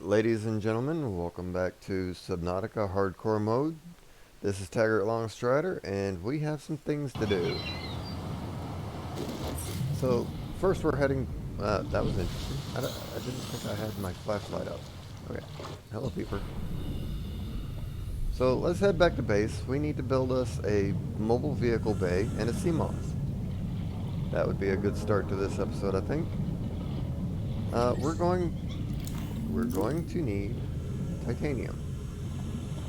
Ladies and gentlemen, welcome back to Subnautica Hardcore mode. This is Taggart Longstrider, and we have some things to do. So, first we're heading... that was interesting. I didn't think I had my flashlight up. Okay. Hello, Peeper. So, let's head back to base. We need to build us a mobile vehicle bay and a sea moss. That would be a good start to this episode, I think. We're going to need titanium.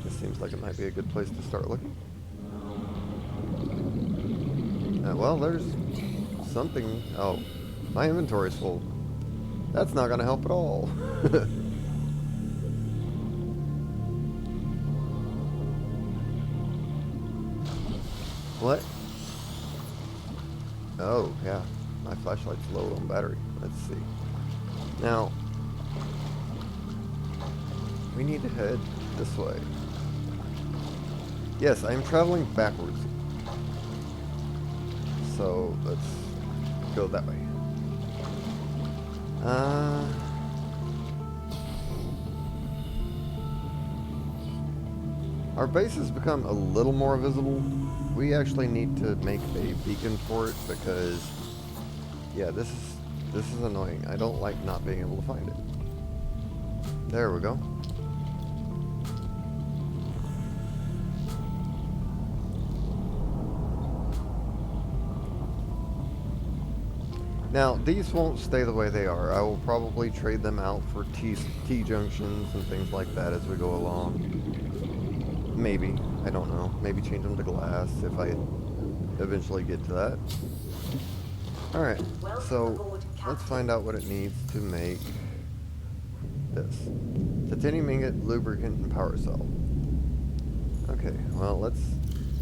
This seems like it might be a good place to start looking. Well, there's something... Oh, my inventory's full. That's not going to help at all. What? Oh, yeah. My flashlight's low on battery. Let's see. Now, we need to head this way. Yes, I am traveling backwards. So, let's go that way. Our base has become a little more visible. We actually need to make a beacon for it because, yeah, this is annoying. I don't like not being able to find it. There we go. Now, these won't stay the way they are. I will probably trade them out for T-junctions and things like that as we go along. Maybe. I don't know. Maybe change them to glass if I eventually get to that. Alright, so let's find out what it needs to make this. Titanium ingot, lubricant, and power cell. Okay, well, let's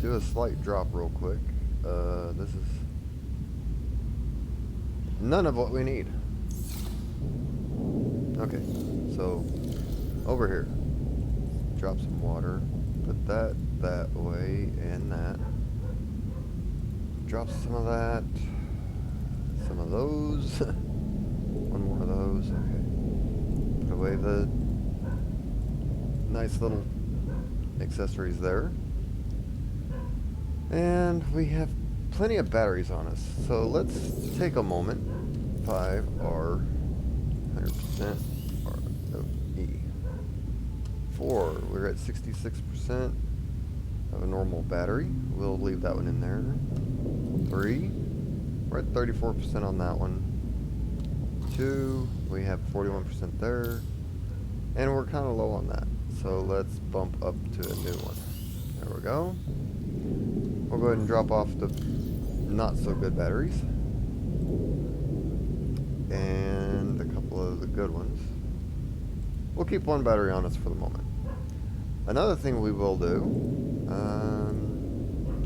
do a slight drop real quick. This is none of what we need. Okay, so over here, drop some water, put that way, and that. Drop some of that, some of those, one more of those, okay. Put away the nice little accessories there. And we have plenty of batteries on us, so let's take a moment. 5R, 100% E. 4, we're at 66% of a normal battery. We'll leave that one in there. 3, we're at 34% on that one. 2, we have 41% there. And we're kind of low on that, so let's bump up to a new one. There we go. We'll go ahead and drop off the not so good batteries. And a couple of the good ones. We'll keep one battery on us for the moment. Another thing we will do,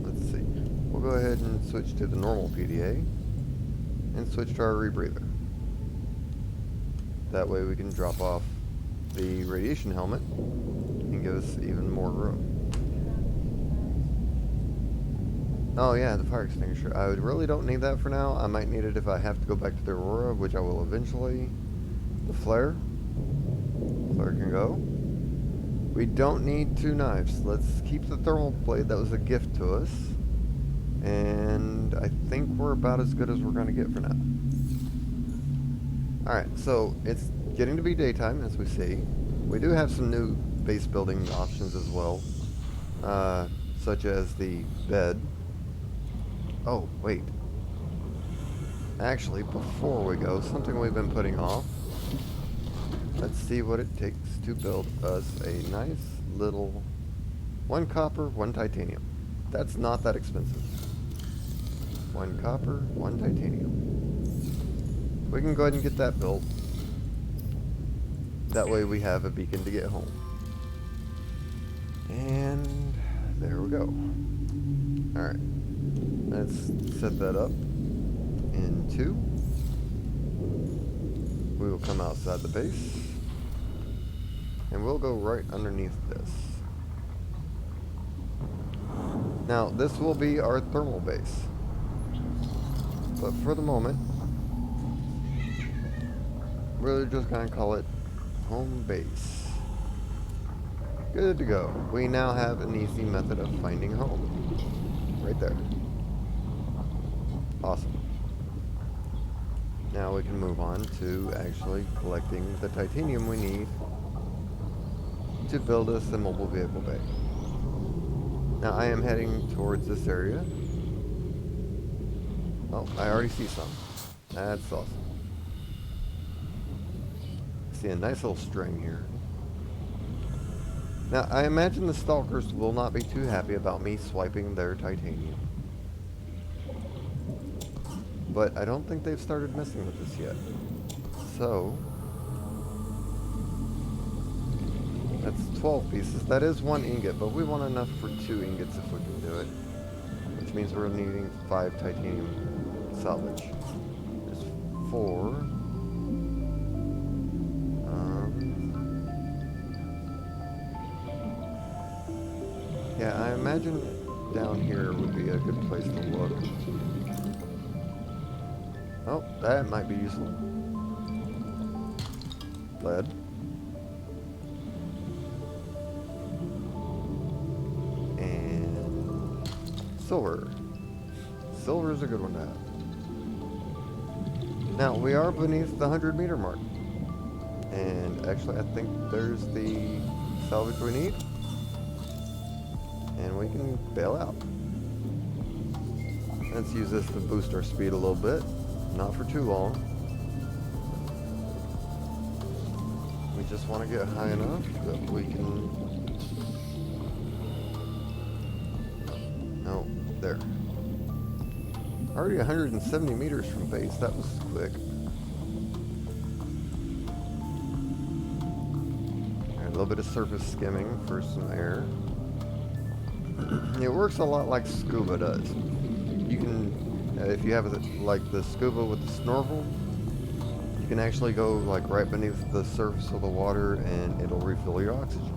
let's see. We'll go ahead and switch to the normal PDA and switch to our rebreather. That way we can drop off the radiation helmet and give us even more room. Oh yeah, the fire extinguisher. I really don't need that for now. I might need it if I have to go back to the Aurora, which I will eventually. The flare. Flare can go. We don't need 2 knives. Let's keep the thermal blade. That was a gift to us. And I think we're about as good as we're going to get for now. Alright, so it's getting to be daytime, as we see. We do have some new base building options as well. Such as the bed. Oh, wait. Actually, before we go, something we've been putting off. Let's see what it takes to build us a nice little 1 copper, 1 titanium. That's not that expensive. 1 copper, 1 titanium. We can go ahead and get that built. That way we have a beacon to get home. And there we go. Alright. Let's set that up in 2. We will come outside the base. And we'll go right underneath this. Now, this will be our thermal base. But for the moment, we're just going to call it home base. Good to go. We now have an easy method of finding home. Right there. Awesome. Now we can move on to actually collecting the titanium we need to build us a mobile vehicle bay. Now I am heading towards this area. Oh, I already see some. That's awesome. See a nice little string here. Now I imagine the stalkers will not be too happy about me swiping their titanium. But I don't think they've started messing with this yet. So that's 12 pieces. That is 1 ingot, but we want enough for 2 ingots if we can do it. Which means we're needing 5 titanium salvage. There's 4. Yeah, I imagine down here would be a good place to look. Oh, that might be useful. Lead. And silver. Silver is a good one to have. Now, we are beneath the 100-meter mark. And actually, I think there's the salvage we need. And we can bail out. Let's use this to boost our speed a little bit. Not for too long. We just want to get high enough that we can... No, there. Already 170 meters from base. That was quick. Alright, a little bit of surface skimming for some air. It works a lot like scuba does. You can, if you have like the scuba with the snorkel, you can actually go like right beneath the surface of the water and it'll refill your oxygen.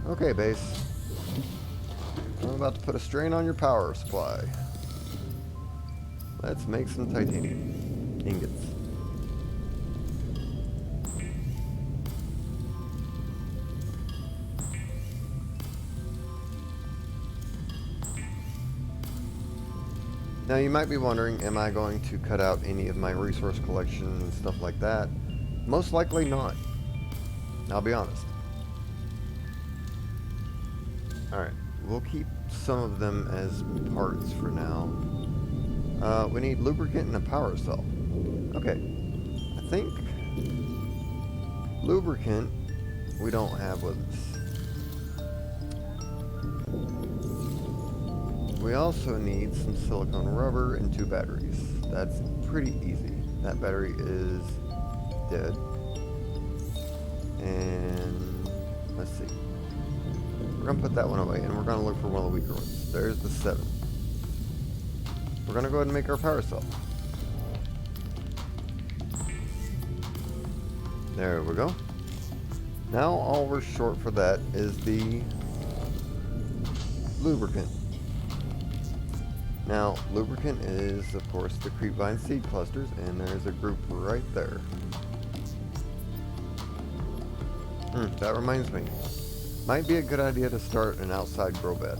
Okay, base. I'm about to put a strain on your power supply. Let's make some titanium ingots. Now you might be wondering, am I going to cut out any of my resource collection and stuff like that? Most likely not. I'll be honest. Alright, we'll keep some of them as parts for now. We need lubricant and a power cell. Okay, I think lubricant we don't have with us. We also need some silicone rubber and 2 batteries. That's pretty easy. That battery is dead. And let's see. We're going to put that one away and we're going to look for one of the weaker ones. There's the 7. We're going to go ahead and make our power cell. There we go. Now all we're short for that is the lubricant. Now, lubricant is, of course, the creepvine seed clusters, and there's a group right there. That reminds me. Might be a good idea to start an outside grow bed.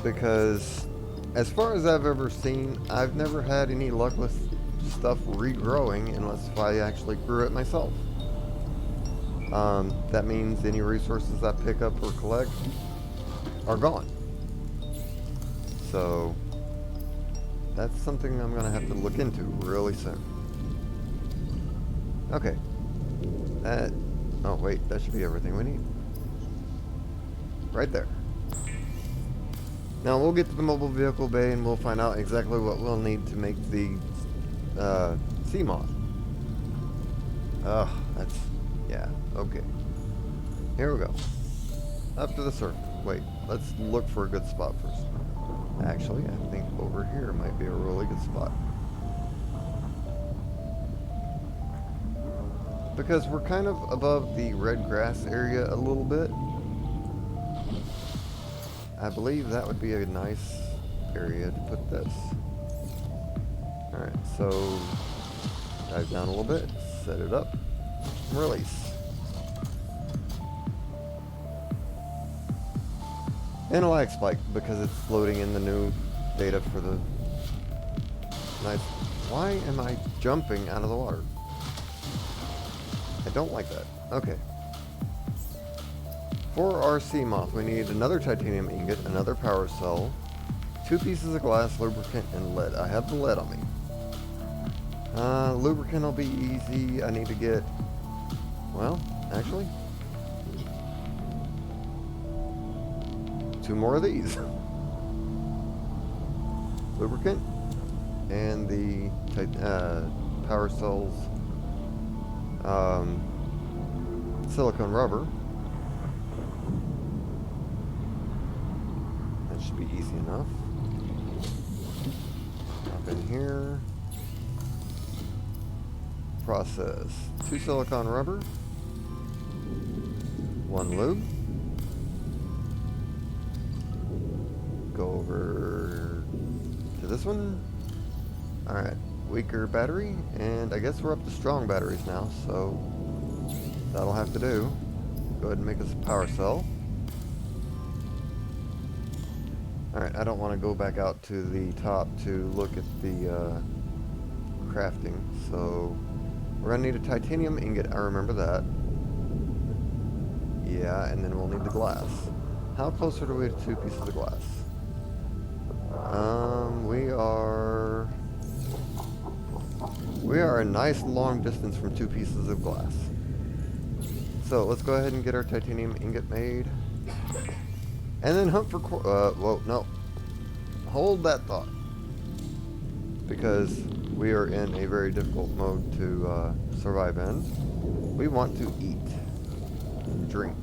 Because, as far as I've ever seen, I've never had any luck with stuff regrowing unless if I actually grew it myself. That means any resources I pick up or collect are gone. So, that's something I'm going to have to look into really soon. Okay. Oh wait, that should be everything we need. Right there. Now we'll get to the mobile vehicle bay and we'll find out exactly what we'll need to make the sea moth. That's, yeah, okay. Here we go. Up to the surface. Wait, let's look for a good spot first. Actually, I think over here might be a really good spot. Because we're kind of above the red grass area a little bit. I believe that would be a nice area to put this. Alright, so Dive down a little bit, set it up, and release. And a lag spike because it's loading in the new data for the nice. Why am I jumping out of the water? I don't like that. Okay. For our sea moth, we need another titanium ingot, another power cell, 2 pieces of glass, lubricant, and lead. I have the lead on me. Lubricant will be easy. I need to get, well, actually, 2 more of these. Lubricant and the power cells, silicone rubber. That should be easy enough. Up in here. Process 2 silicone rubber, 1 lube. Go over to this one. Alright, weaker battery, and I guess we're up to strong batteries now, so that'll have to do. Go ahead and make us a power cell. Alright, I don't want to go back out to the top to look at the crafting, so we're going to need a titanium ingot, I remember that. Yeah, and then we'll need the glass. How close are we to 2 pieces of glass? We are a nice long distance from 2 pieces of glass. So let's go ahead and get our titanium ingot made. And then hunt for whoa, no. Hold that thought. Because we are in a very difficult mode to survive in. We want to eat. Drink.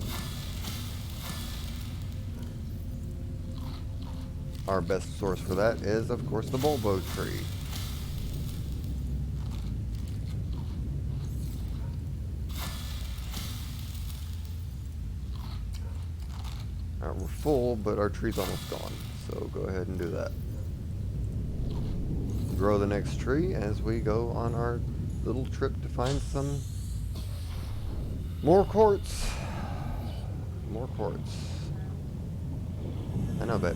Our best source for that is, of course, the bulbo tree. Alright, we're full, but our tree's almost gone. So go ahead and do that. Grow the next tree as we go on our little trip to find some more quartz. More quartz. I know, but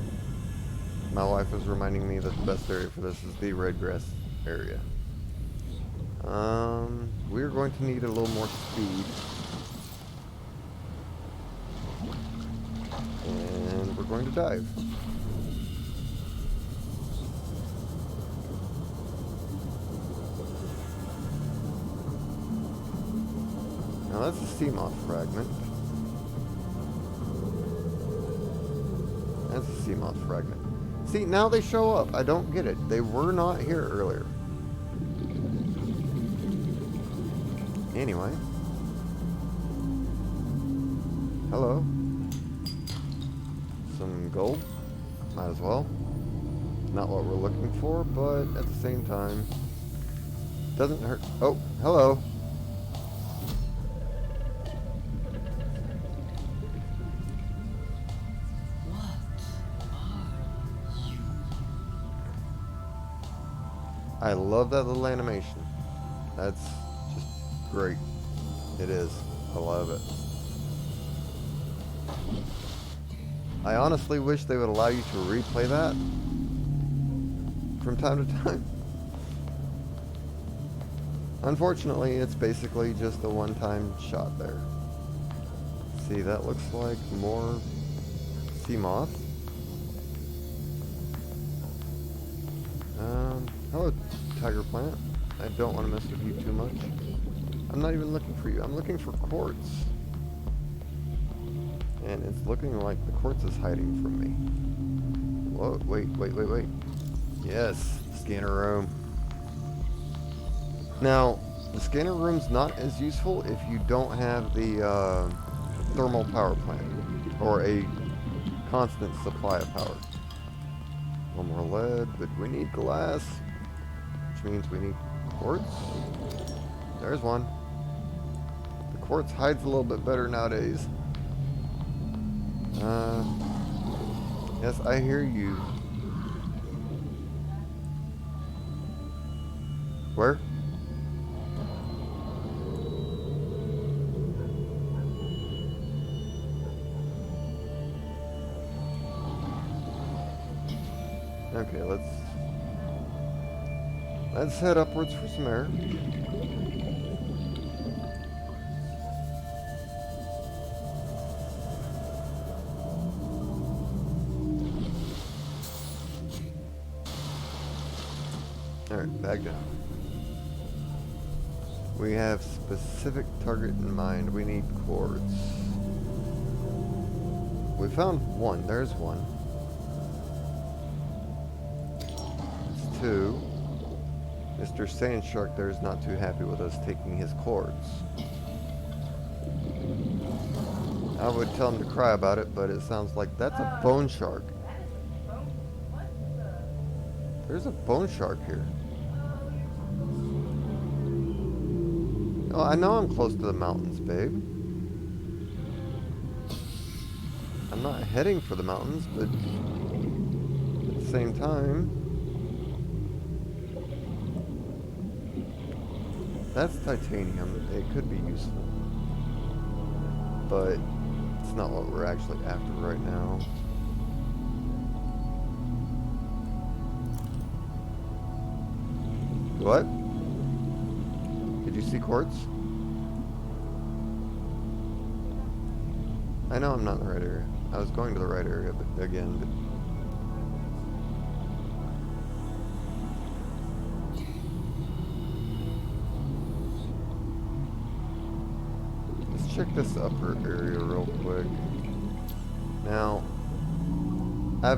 my wife was reminding me that the best area for this is the red grass area. We're going to need a little more speed. And we're going to dive. Now that's a sea moth fragment. That's a sea moth fragment. See, now they show up. I don't get it. They were not here earlier. Anyway. Hello. Some gold. Might as well. Not what we're looking for, but at the same time, doesn't hurt. Oh, hello. I love that little animation. That's just great. It is. I love it. I honestly wish they would allow you to replay that from time to time. Unfortunately, it's basically just a one-time shot there. See, that looks like more sea moth. Hello, tiger plant. I don't want to mess with you too much. I'm not even looking for you. I'm looking for quartz. And it's looking like the quartz is hiding from me. Whoa, wait. Yes, scanner room. Now, the scanner room's not as useful if you don't have the thermal power plant or a constant supply of power. One more lead, but we need glass, which means we need quartz. There's one. The quartz hides a little bit better nowadays. Yes, I hear you. Where? Okay, let's head upwards for some air. Alright, back down. We have specific target in mind. We need quartz. We found one. There's one. It's two. Mr. Sand Shark there is not too happy with us taking his quartz. I would tell him to cry about it, but it sounds like that's a bone shark. There's a bone shark here. Oh, I know I'm close to the mountains, babe. I'm not heading for the mountains, but at the same time, that's titanium. It could be useful, but it's not what we're actually after right now. What? Did you see quartz? I know I'm not in the right area. I was going to the right area, but again, let's check this upper area real quick. Now, I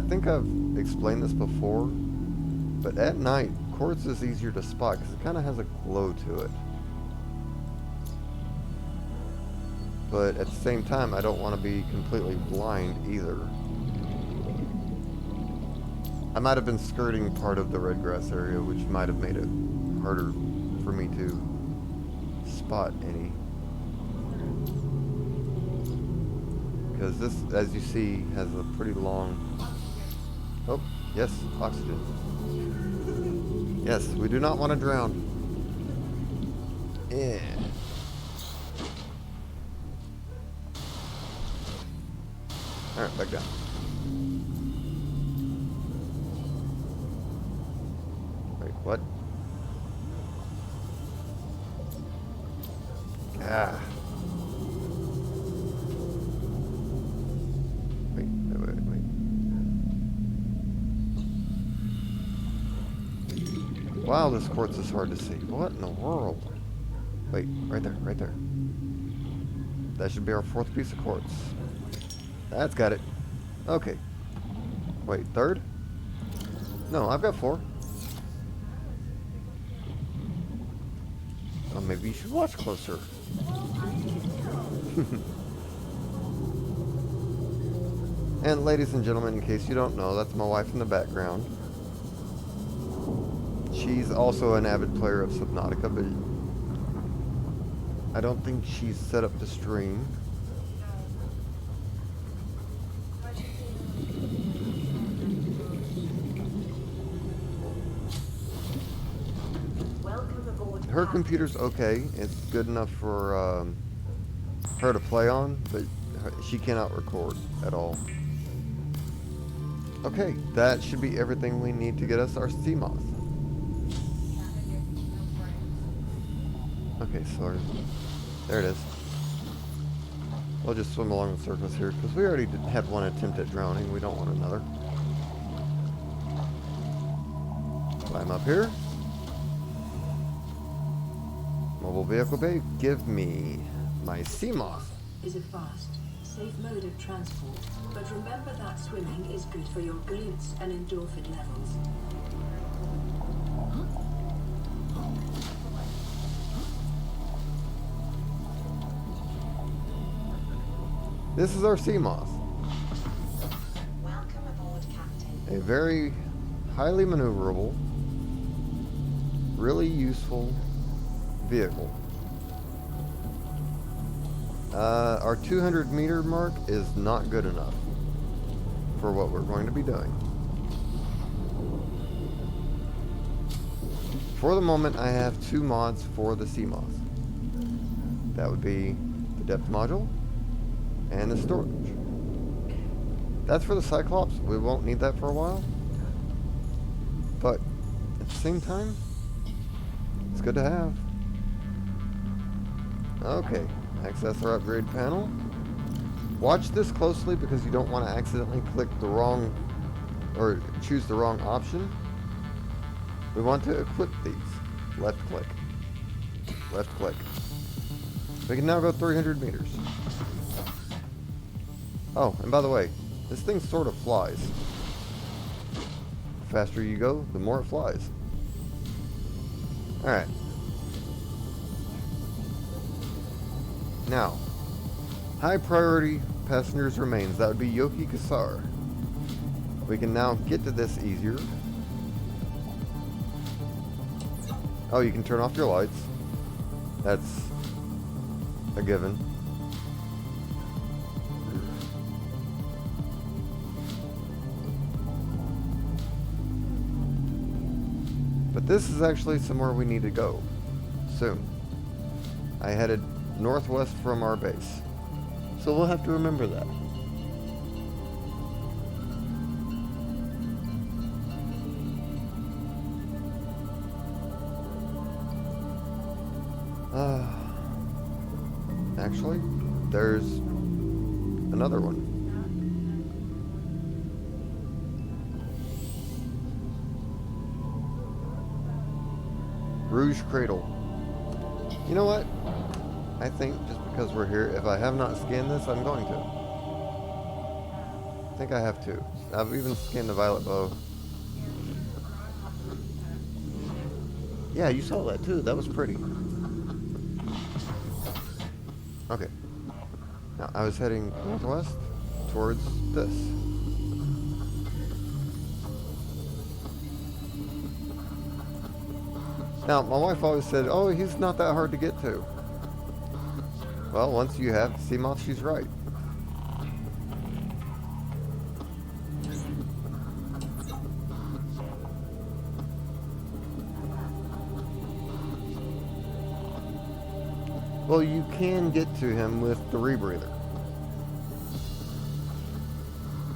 think I've explained this before, but at night, quartz is easier to spot because it kind of has a glow to it. But at the same time, I don't want to be completely blind either. I might have been skirting part of the red grass area, which might have made it harder for me to spot any. Because this, as you see, has a pretty long... Oh, yes, oxygen. Yes, we do not want to drown. Yeah. Alright, back down. Wait, what? Ah. Wait. Wow, this quartz is hard to see. What in the world? Wait, right there. That should be our fourth piece of quartz. That's got it. Okay. Wait, third? No, I've got four. Oh, maybe you should watch closer. And ladies and gentlemen, in case you don't know, that's my wife in the background. She's also an avid player of Subnautica, but I don't think she's set up to stream. Her computer's okay. It's good enough for her to play on, but she cannot record at all. Okay, that should be everything we need to get us our sea moth. Okay, so there it is. We'll just swim along the surface here, because we already had one attempt at drowning. We don't want another. Climb up here. Mobile vehicle bay, give me my sea moth. Is a fast, safe mode of transport, but remember that swimming is good for your glutes and endorphin levels. This is our sea moth. Welcome aboard, Captain. A very highly maneuverable, really useful vehicle. Our 200 meter mark is not good enough for what we're going to be doing. For the moment, I have two mods for the sea moth. That would be the depth module and the storage. That's for the Cyclops. We won't need that for a while. but at the same time, it's good to have. Okay, access our upgrade panel. Watch this closely because you don't want to accidentally click the wrong, or choose the wrong option. We want to equip these. Left click. Left click. We can now go 300 meters. Oh, and by the way, this thing sort of flies. The faster you go, the more it flies. Alright. Now, high priority passengers remains. That would be Yoki Kasar. We can now get to this easier. Oh, you can turn off your lights. That's a given. But this is actually somewhere we need to go soon. I headed northwest from our base, so we'll have to remember that. Actually, there's another one. Rouge Cradle. You know what? I think just because we're here, if I have not scanned this, I'm going to. I think I have to. I've even scanned the Violet Bow. Yeah, you saw that too. That was pretty. Okay. Now, I was heading northwest towards this. Now, my wife always said, oh, he's not that hard to get to. Well, once you have Seamoth, she's right. Well, you can get to him with the rebreather.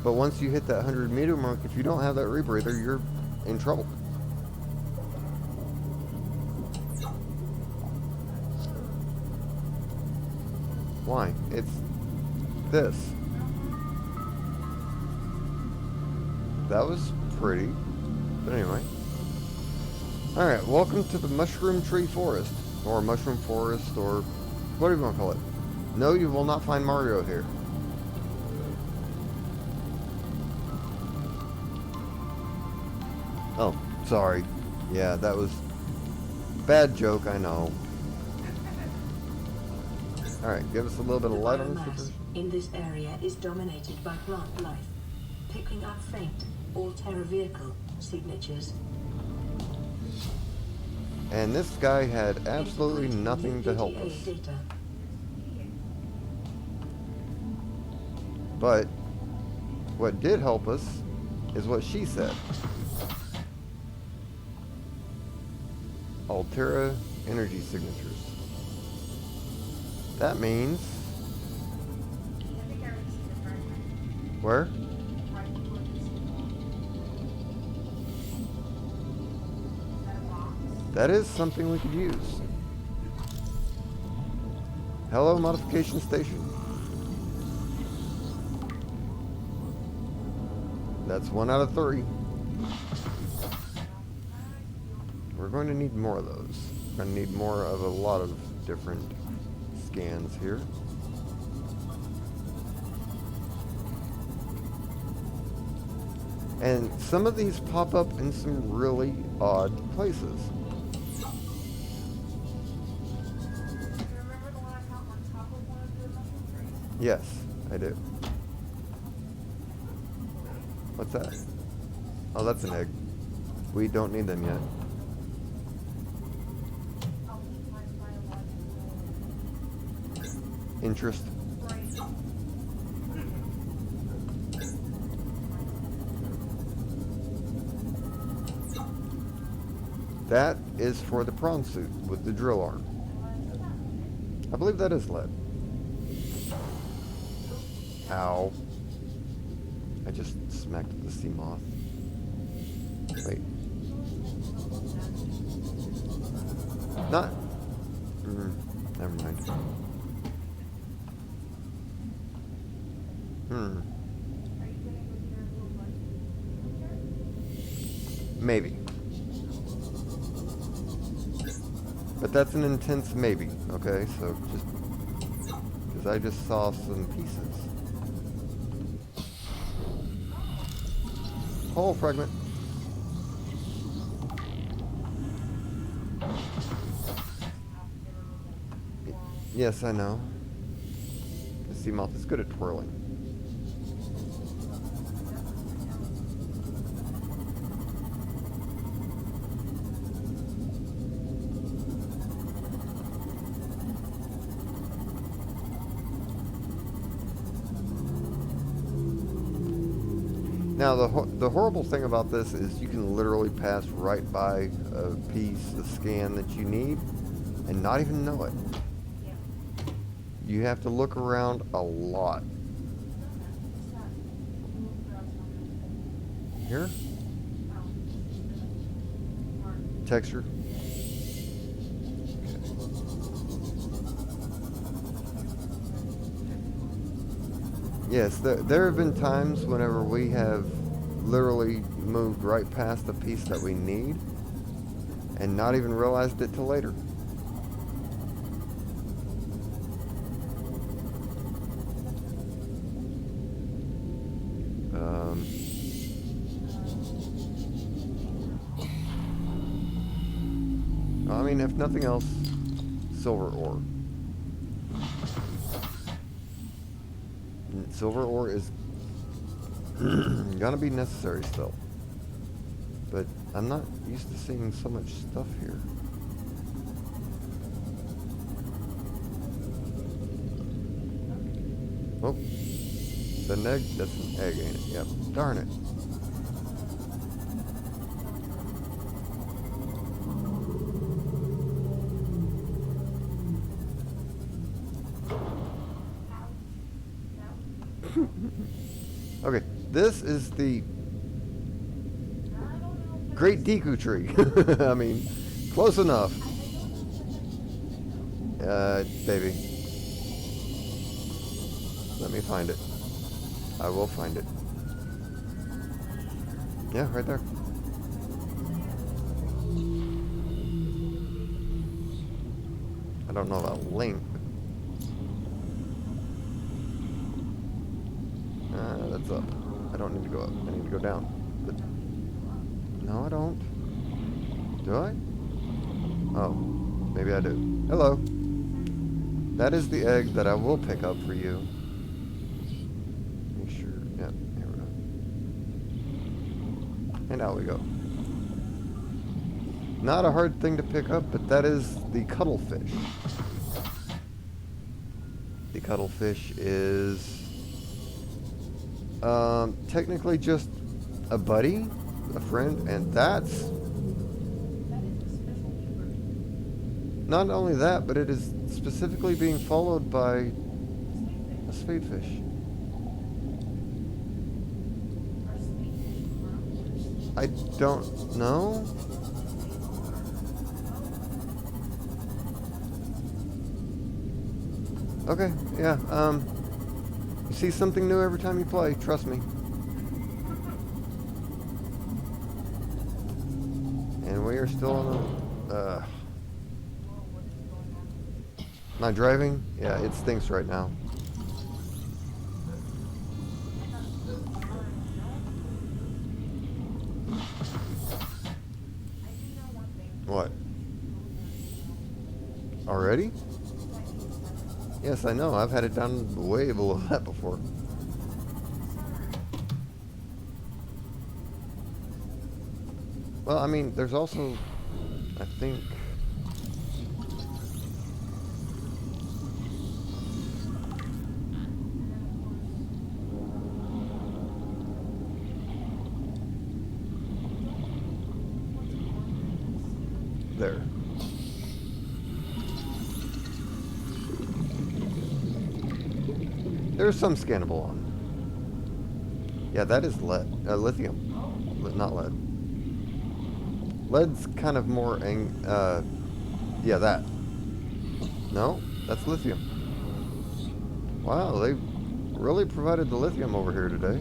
But once you hit that 100 meter mark, if you don't have that rebreather, you're in trouble. Why? It's this. That was pretty. But anyway. Alright, welcome to the Mushroom Tree Forest. Or Mushroom Forest, or whatever you want to call it. No, you will not find Mario here. Oh, sorry. Yeah, that was bad joke, I know. Alright, give us a little bit of light on this situation. In this area is dominated by plant life, picking up faint or terror vehicle signatures. And this guy had absolutely nothing to help us. Data. But what did help us is what she said. Altera energy signatures. That means... Where? That is something we could use. Hello, modification station. That's 1 out of 3. We're going to need more of those. We're going to need more of a lot of different scans here. And some of these pop up in some really odd places. Yes, I do. What's that? Oh, that's an egg. We don't need them yet. Interest. That is for the prawn suit with the drill arm. I believe that is lead. Ow. I just smacked the sea moth. Wait. Not... never mind. Maybe. But that's an intense maybe, okay? So just... because I just saw some pieces. Whole fragment. Yes, I know. The sea moth is good at twirling. Now, the horrible thing about this is you can literally pass right by a piece, a scan that you need, and not even know it. You have to look around a lot. Here? Texture? Yes, there have been times whenever we have literally moved right past the piece that we need and not even realized it till later. I mean, if nothing else, silver ore. Silver ore is gonna be necessary still. But I'm not used to seeing so much stuff here. Oh, is that an egg? That's an egg, ain't it? Yep. Darn it. Okay, this is the Great Deku Tree. I mean, close enough. Baby. Let me find it. I will find it. Yeah, right there. I don't know about length. That's up. I don't need to go up. I need to go down. But no, I don't. Do I? Oh, maybe I do. Hello. That is the egg that I will pick up for you. Make sure. Yep, here we go. And out we go. Not a hard thing to pick up, but that is the cuttlefish. The cuttlefish is technically just a buddy, a friend, and that's not only that, but it is specifically being followed by a spadefish. I don't know. Okay, yeah, you see something new every time you play, trust me. And we are still on the, am I driving? Yeah, it stinks right now. What? Already? Yes, I know. I've had it down way below that before. Well, I mean, there's also, I think... there. There's some scannable on. Yeah, that is lead. Lithium. Not lead. Lead's kind of more Yeah, that. No, that's lithium. Wow, they really provided the lithium over here today.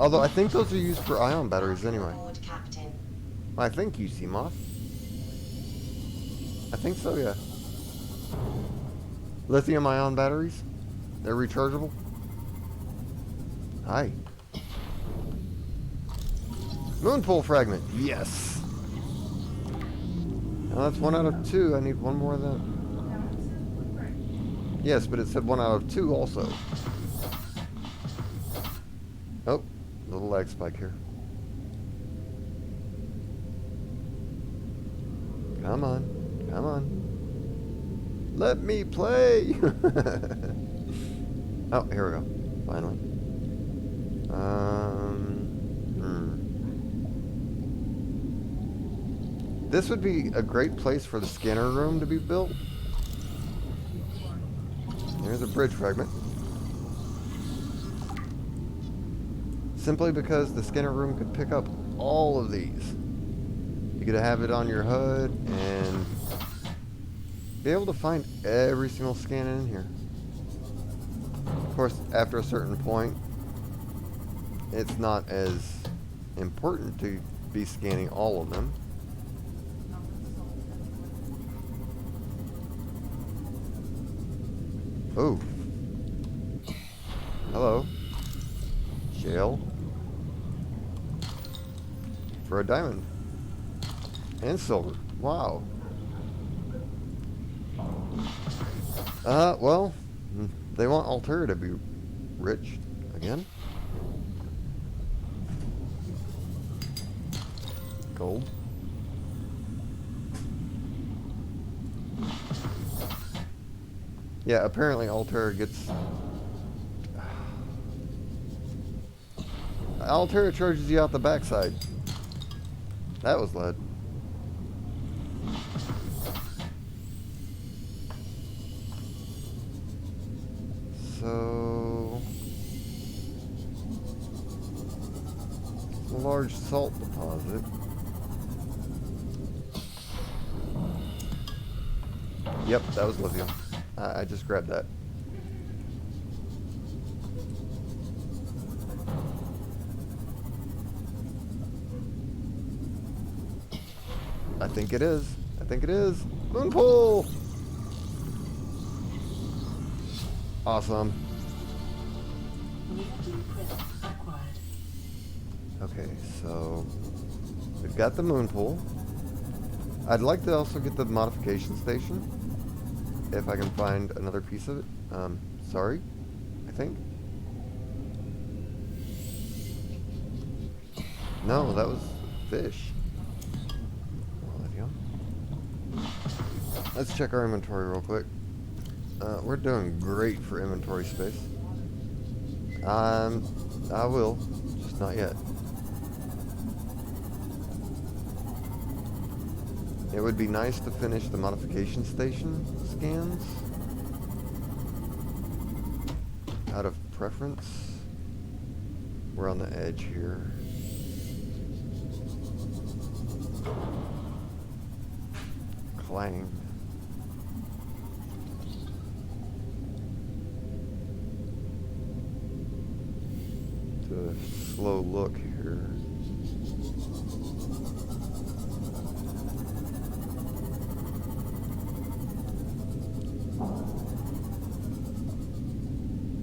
Although I think those are used for ion batteries anyway. Aboard, Captain. I think you see moth. I think so, yeah. Lithium ion batteries. They're rechargeable. Hi. Moonpool fragment. Yes. Now that's 1 out of 2. I need one more of that. Yes, but it said 1 out of 2 also. Oh, little lag spike here. Come on. Come on. Let me play. Oh, here we go. Finally. This would be a great place for the scanner room to be built. There's a bridge fragment. Simply because the scanner room could pick up all of these. You could have it on your HUD and be able to find every single scan in here. Of course, after a certain point, it's not as important to be scanning all of them. Oh. Hello. Shale. For a diamond. And silver. Wow. Well, they want Altair to be rich again. Gold. Yeah, apparently Altair gets... Altair charges you out the backside. That was lead. So... it's a large salt deposit. Yep, that was lithium. I just grabbed that. I think it is. I think it is. Moonpool! Awesome. Okay, so we've got the moonpool. I'd like to also get the modification station. If I can find another piece of it. Sorry, I think. No, that was fish. Let's check our inventory real quick. We're doing great for inventory space. I will, just not yet. It would be nice to finish the modification station scans. Out of preference. We're on the edge here. Clang. To a slow look here.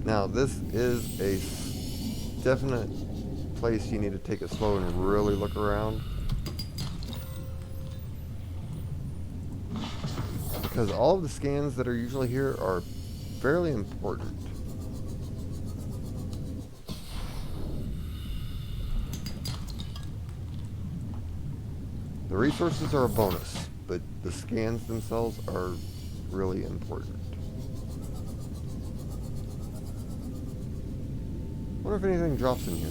Now, this is a definite place you need to take it slow and really look around. Because all of the scans that are usually here are fairly important. The resources are a bonus, but the scans themselves are really important. Wonder if anything drops in here.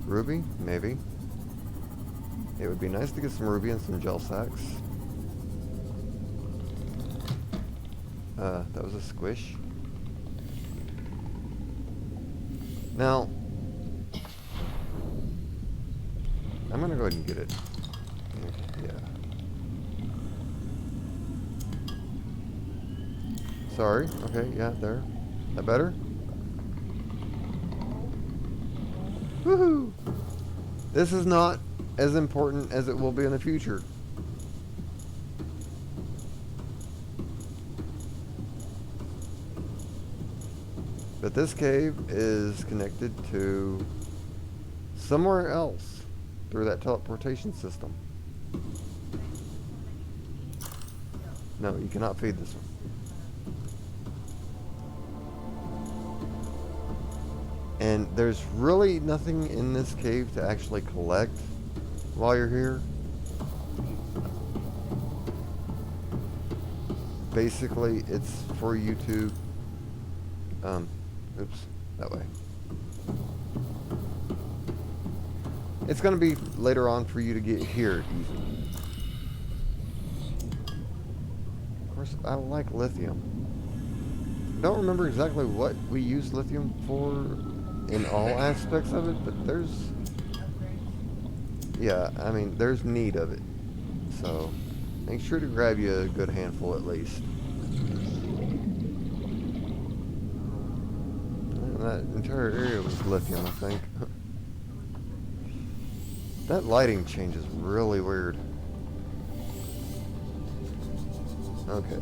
Ruby? Maybe. It would be nice to get some ruby and some gel sacks. That was a squish. Now, I'm gonna go ahead and get it. Yeah. Sorry. Okay, yeah, there. That better? Woohoo! This is not as important as it will be in the future. But this cave is connected to somewhere else through that teleportation system. No, you cannot feed this one. And there's really nothing in this cave to actually collect while you're here. Basically, it's for you to, oops, that way. It's going to be later on for you to get here easy. Of course, I like lithium. Don't remember exactly what we use lithium for in all aspects of it, but there's, yeah, I mean, there's need of it. So, make sure to grab you a good handful at least. And that entire area was lithium, I think. That lighting change is really weird. Okay.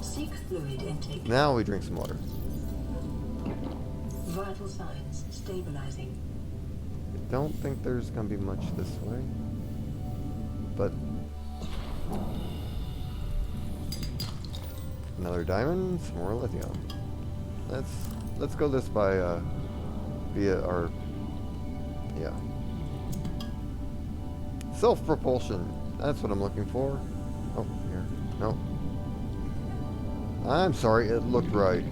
Seek fluid intake. Now we drink some water. Vital signs stabilizing. I don't think there's going to be much this way. But another diamond, some more lithium. Let's go this by via our, yeah, self-propulsion. That's what I'm looking for. Oh, here. No. I'm sorry, it looked right.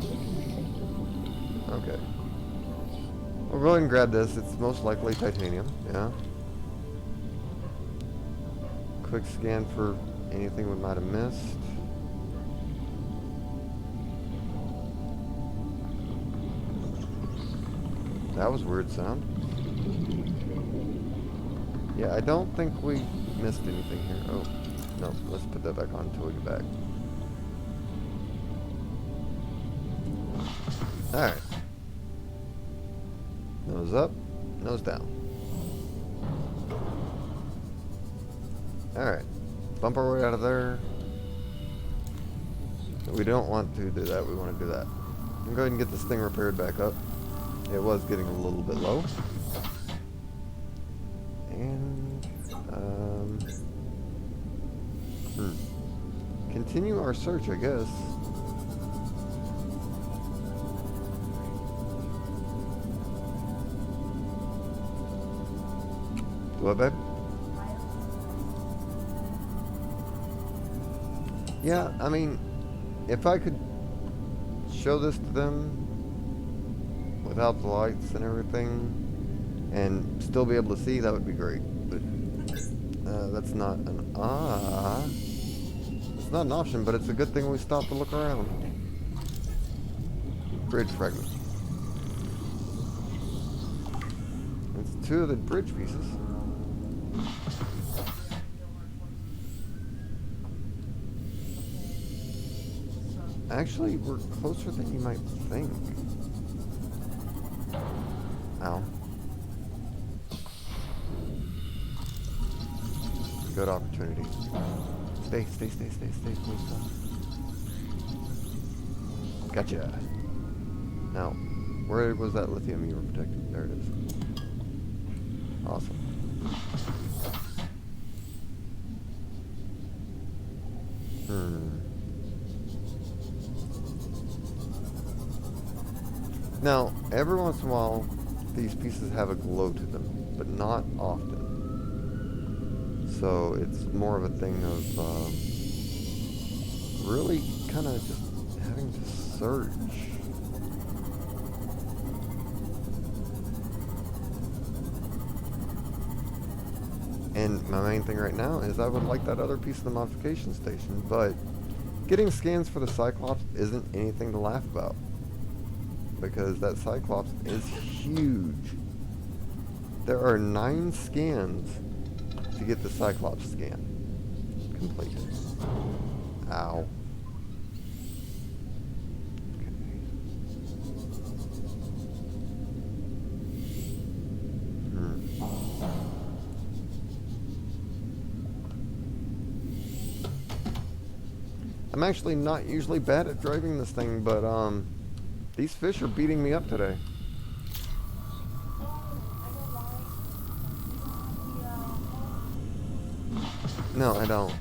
Okay. We'll go ahead and grab this. It's most likely titanium, yeah. Quick scan for anything we might have missed. That was a weird sound. Yeah, I don't think we missed anything here. Oh, no, let's put that back on until we get back. Alright. Nose up, nose down. Alright. Bump our way out of there. We don't want to do that, we want to do that. I'm going to go ahead and get this thing repaired back up. It was getting a little bit low. And, continue our search, I guess. What, babe? Yeah, I mean, if I could show this to them without the lights and everything and still be able to see, that would be great. But that's not an it's not an option, but it's a good thing we stopped to look around. Bridge fragment. It's two of the bridge pieces. Actually, we're closer than you might think. Ow. Good opportunity. Stay, please. Gotcha. Now, where was that lithium you were protecting? There it is. Awesome. Now, every once in a while, these pieces have a glow to them, but not often. So it's more of a thing of really kind of just having to search. And my main thing right now is I would like that other piece of the modification station, but getting scans for the Cyclops isn't anything to laugh about. because that Cyclops is huge. There are 9 scans to get the Cyclops scan complete. Ow. Okay. I'm actually not usually bad at driving this thing, but these fish are beating me up today. No, I don't.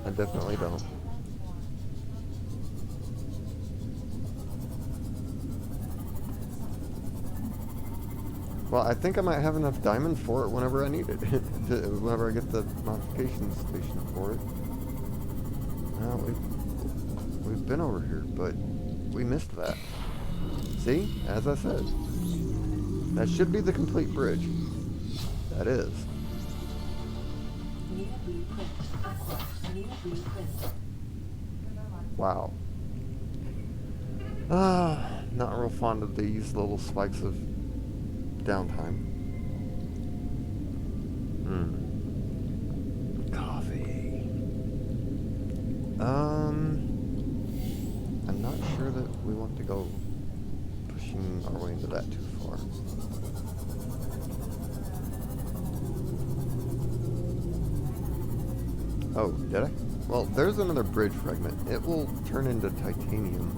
I definitely don't. Well, I think I might have enough diamond for it whenever I need it. Whenever I get the modification station for it. Well, we've been over here, but we missed that. See? As I said. That should be the complete bridge. That is. New blueprint. Aqua. New blueprint. Wow. Not real fond of these little spikes of downtime. Coffee. I'm not sure that we want to go pushing our way into that too far. Oh, did I? Well, there's another bridge fragment. It will turn into titanium.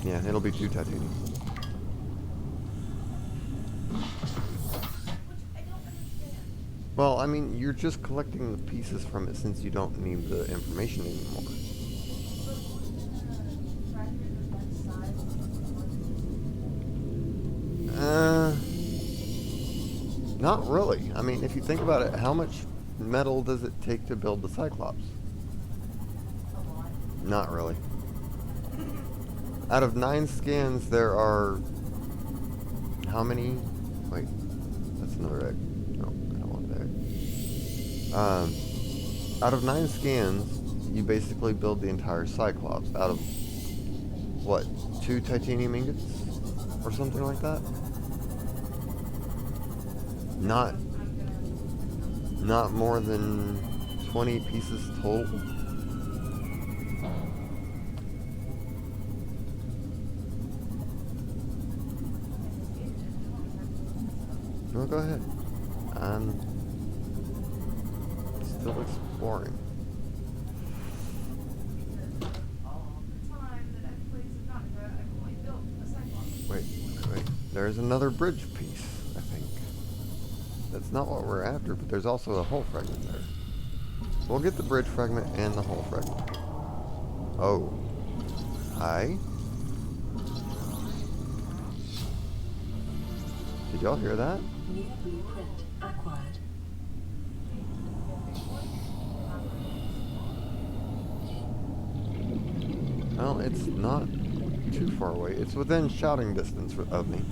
Yeah, it'll be 2 titanium. Well, I mean, you're just collecting the pieces from it since you don't need the information anymore. Not really. I mean, if you think about it, how much metal does it take to build the Cyclops? Not really. Out of 9 scans, there are... How many? Wait, that's another egg. No, I don't want that egg. Out of 9 scans, you basically build the entire Cyclops out of, what, 2 titanium ingots? Or something like that? Not more than 20 pieces total. No, go ahead. I'm still exploring. Wait. There's another bridge piece, I think. That's not what we're after, but there's also a hull fragment there. We'll get the bridge fragment and the hull fragment. Oh. Hi. Did y'all hear that? New blueprint acquired. Well, it's not too far away. It's within shouting distance of me.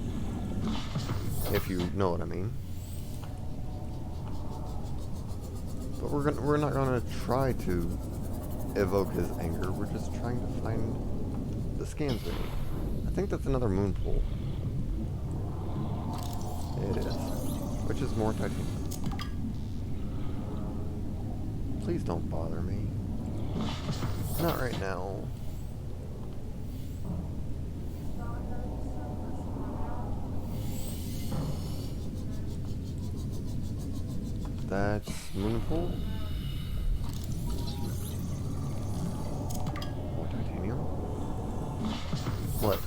If you know what I mean. But we're not gonna try to evoke his anger. We're just trying to find the scans we need. I think that's another moon pool. It is. Which is more titanium. Please don't bother me. Not right now. That's moon pool. More titanium. What?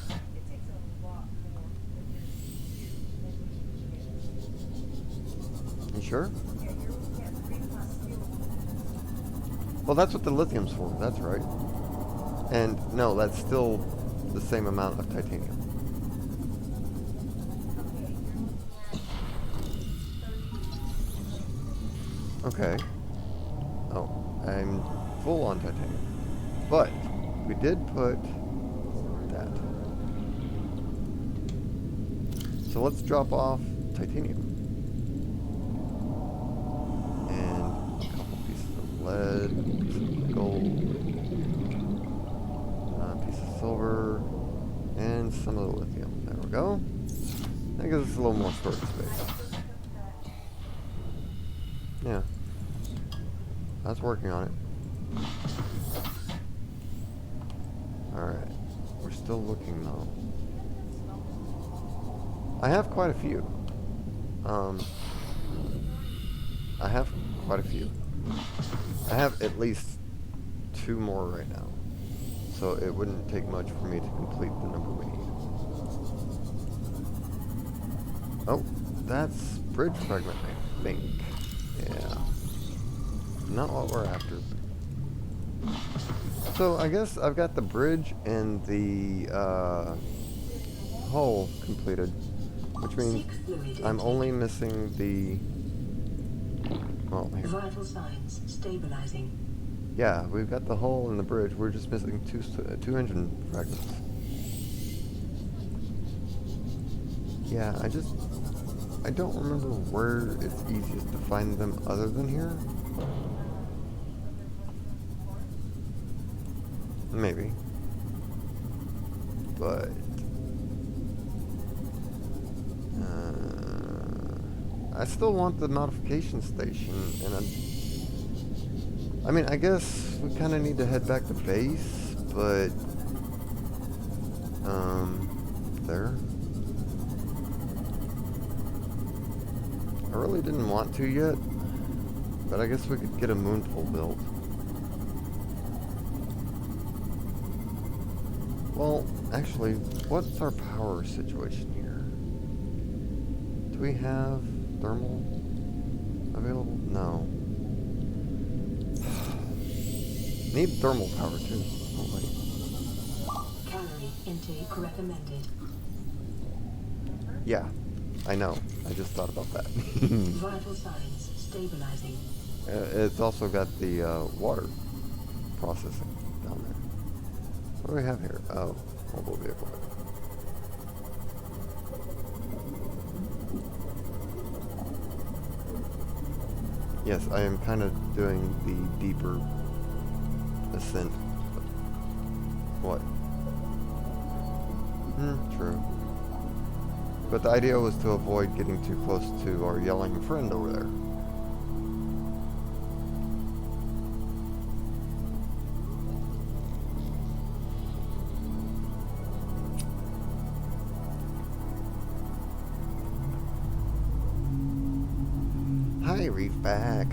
You sure? Well, that's what the lithium's for. That's right. And no, that's still the same amount of titanium. Okay. Oh, I'm full on titanium. But we did put that. So let's drop off titanium. And a couple pieces of lead, pieces of gold. go. That gives us a little more storage space. Yeah. That's working on it. Alright. We're still looking though. I have quite a few. I have quite a few. I have at least 2 more right now. So it wouldn't take much for me to complete the number we need. Oh, that's bridge fragment, I think. Yeah. Not what we're after. So I guess I've got the bridge and the hull completed, which means I'm only missing the. Well, here. Vital signs stabilizing. Yeah, we've got the hull and the bridge. We're just missing two engine fragments. Yeah, I don't remember where it's easiest to find them other than here. Maybe. But I still want the modification station, and I mean, I guess we kind of need to head back to base, but there. I really didn't want to yet, but I guess we could get a moon pool built. Well, actually, what's our power situation here? Do we have thermal available? No. Need thermal power too. Oh, wait. Calorie intake recommended. Yeah, I know. I just thought about that. Vital signs stabilizing. It's also got the water processing down there. What do we have here? Oh, mobile vehicle. Yes, I am kind of doing the deeper ascent. What? True. But the idea was to avoid getting too close to our yelling friend over there. Hi, Reefback.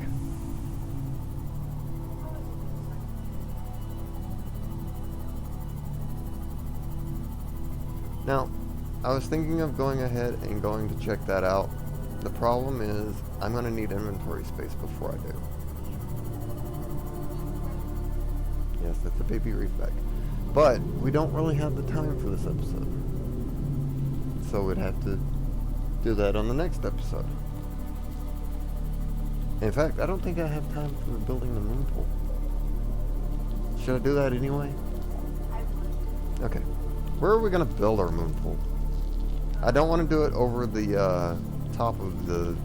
Now, I was thinking of going ahead and going to check that out. The problem is, I'm going to need inventory space before I do. Yes, that's a baby Reefback. But, we don't really have the time for this episode. So we'd have to do that on the next episode. In fact, I don't think I have time for building the moon pool. Should I do that anyway? Okay. Where are we going to build our moon pool? I don't want to do it over the top of the...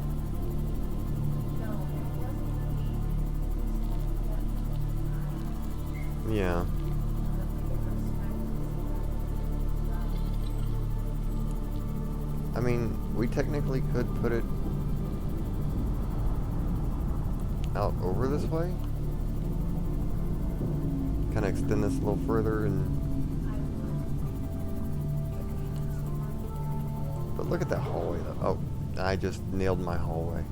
Yeah. I mean, we technically could put it out over this way. Kind of extend this a little further and... But look at that hallway though. Oh, I just nailed my hallway.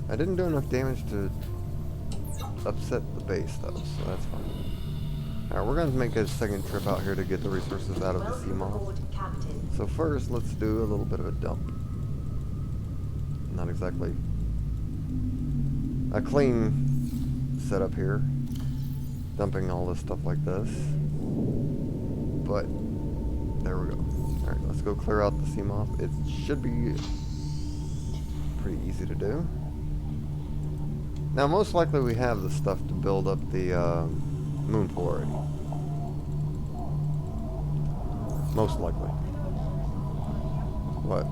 I didn't do enough damage to upset the base though, so that's fine. Alright, we're going to make a second trip out here to get the resources out of the sea moth. So first, let's do a little bit of a dump. Not exactly a clean setup here, dumping all this stuff like this, but there we go. Alright, let's go clear out the sea moth. It should be pretty easy to do. Now most likely we have the stuff to build up the moon pool already. Most likely. What?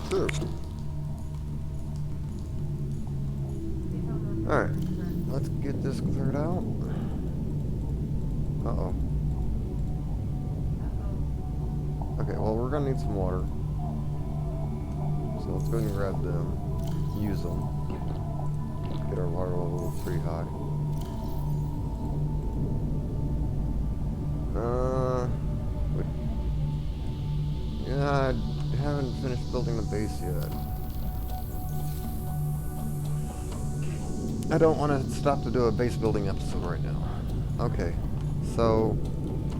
True. Alright, let's get this cleared out. Uh-oh. Okay, well, we're gonna need some water. So let's go ahead and grab them. Use them. Get our water level pretty high. Wait. Yeah, I haven't finished building the base yet. I don't want to stop to do a base building episode right now. Okay, so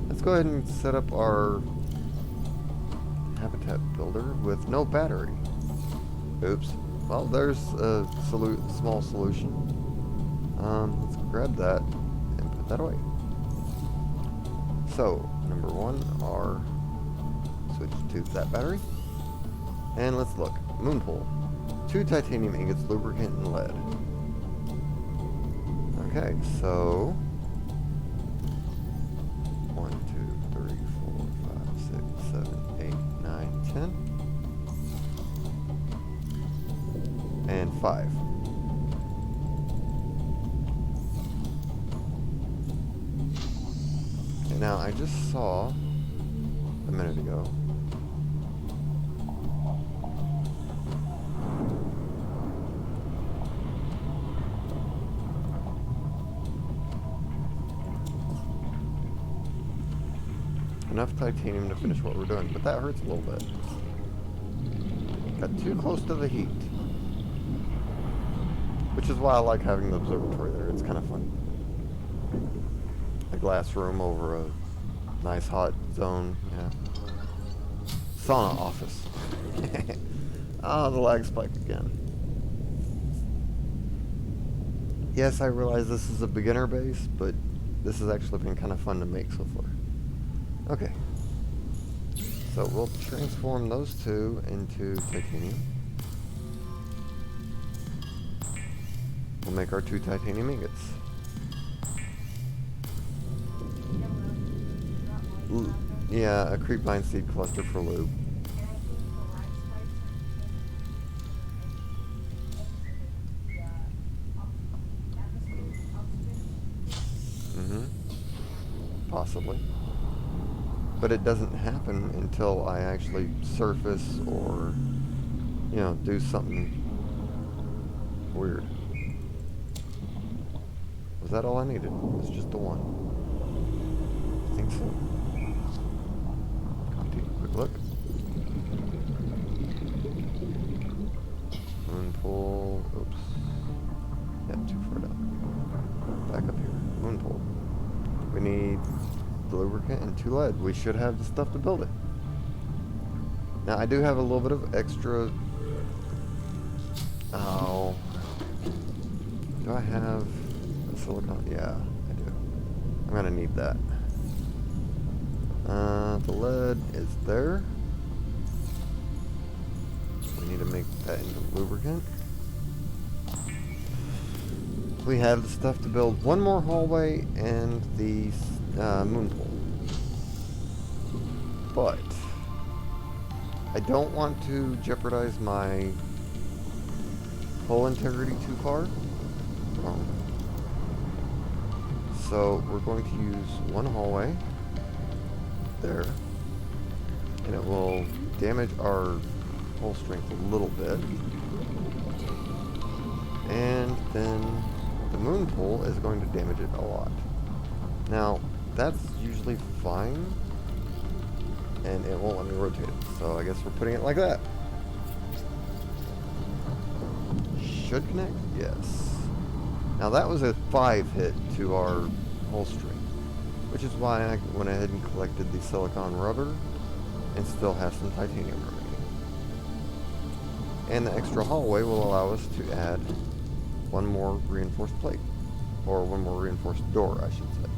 let's go ahead and set up our habitat builder with no battery. Oops. Well, there's a small solution. Let's grab that and put that away. So, number one, our switch to that battery. And let's look. Moon pool. 2 titanium ingots, lubricant, and lead. Okay, so 1, 2, 3, 4, 5, 6, 7, 8, 9, 10. And 5. Okay, now I just saw a minute ago enough titanium to finish what we're doing, but that hurts a little bit. Got too close to the heat. Which is why I like having the observatory there. It's kind of fun. A glass room over a nice hot zone. Yeah. Sauna office. Ah, the lag spike again. Yes, I realize this is a beginner base, but this has actually been kind of fun to make so far. Okay. So we'll transform those two into titanium. We'll make our 2 titanium ingots. Yeah, a creepvine seed cluster for lube. Possibly. But it doesn't happen until I actually surface or, you know, do something weird. Was that all I needed? It was just the one. I think so. Take a quick look. Moon pool. Oops. Yeah, too far down. Back up here. Moon pool. We need the lubricant and 2 lead. We should have the stuff to build it. Now, I do have a little bit of extra... Oh. Do I have a silicone? Yeah, I do. I'm gonna need that. The lead is there. We need to make that into lubricant. We have the stuff to build one more hallway and the moon pool. But I don't want to jeopardize my hull integrity too far. So we're going to use one hallway there, and it will damage our hull strength a little bit. And then the moon pool is going to damage it a lot. Now, that's usually fine, and it won't let me rotate it, so I guess we're putting it like that. Should connect? Yes. Now that was a 5 hit to our hull strength, which is why I went ahead and collected the silicon rubber and still have some titanium remaining. And the extra hallway will allow us to add one more reinforced plate, or one more reinforced door, I should say.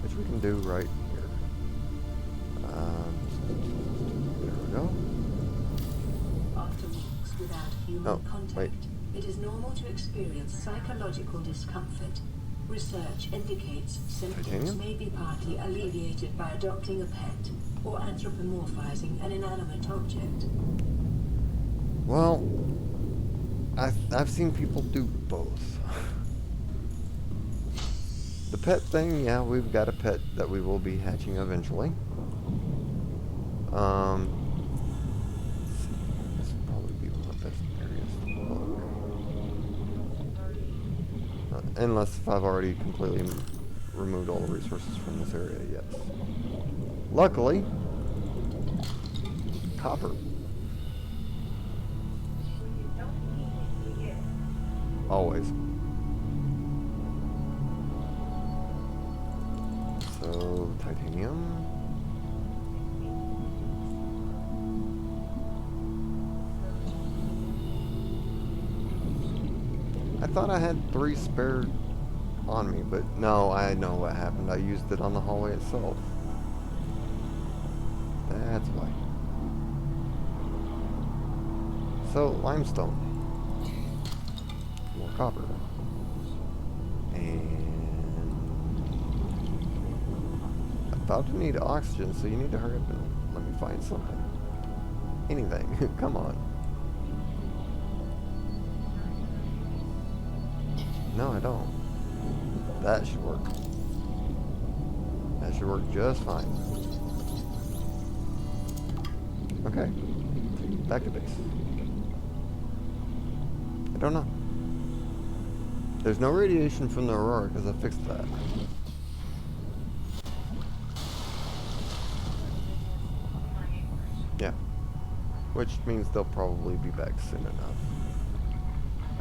Which we can do right here. There we go. After weeks without human contact, it is normal to experience psychological discomfort. Research indicates symptoms may be partly alleviated by adopting a pet or anthropomorphizing an inanimate object. Well, I've seen people do both. The pet thing, yeah, we've got a pet that we will be hatching eventually. This would probably be one of the best areas to look. Unless if I've already completely removed all the resources from this area, yes. Luckily, copper. Always. So, titanium. I thought I had 3 spare on me, but no, I know what happened. I used it on the hallway itself. That's why. So, limestone. More copper. And about to need oxygen, so you need to hurry up and let me find something. Anything. Come on. No, I don't. That should work. That should work just fine. Okay. Back to base. I don't know. There's no radiation from the Aurora because I fixed that. Yeah. Which means they'll probably be back soon enough.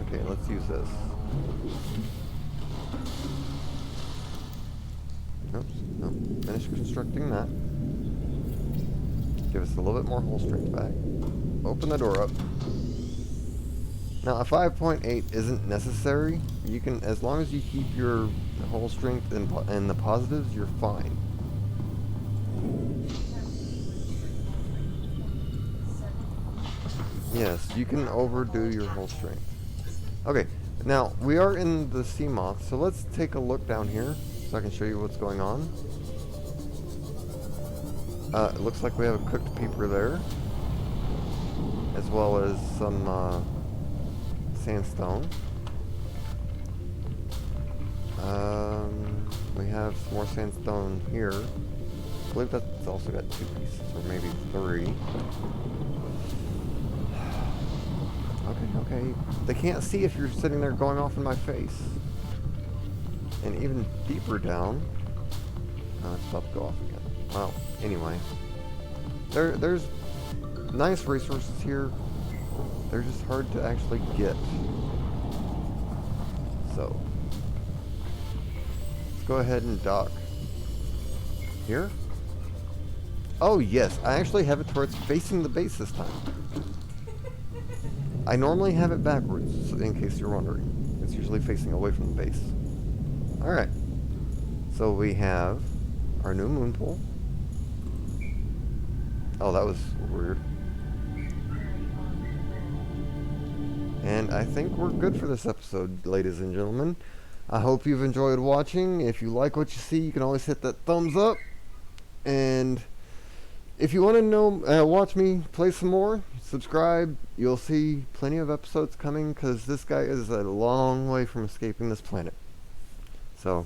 Okay, let's use this. Oops, no. Finish constructing that. Give us a little bit more hull strength back. Open the door up. Now, a 5.8 isn't necessary. You can, as long as you keep your hull strength in the positives, you're fine. Yes, you can overdo your hull strength. Okay, now we are in the sea moth, so let's take a look down here so I can show you what's going on. It looks like we have a cooked peeper there, as well as some sandstone. We have some more sandstone here. I believe that's also got 2 pieces, or maybe 3. Okay. They can't see if you're sitting there going off in my face. And even deeper down. Oh, it's about to go off again. Well, anyway. There's nice resources here. They're just hard to actually get. So, let's go ahead and dock. Here? Oh yes, I actually have it to where it's facing the base this time. I normally have it backwards, so in case you're wondering. It's usually facing away from the base. Alright. So we have our new moon pool. Oh, that was weird. And I think we're good for this episode, ladies and gentlemen. I hope you've enjoyed watching. If you like what you see, you can always hit that thumbs up. And if you want to know, watch me play some more, subscribe. You'll see plenty of episodes coming because this guy is a long way from escaping this planet. So,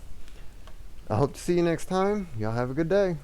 I hope to see you next time. Y'all have a good day.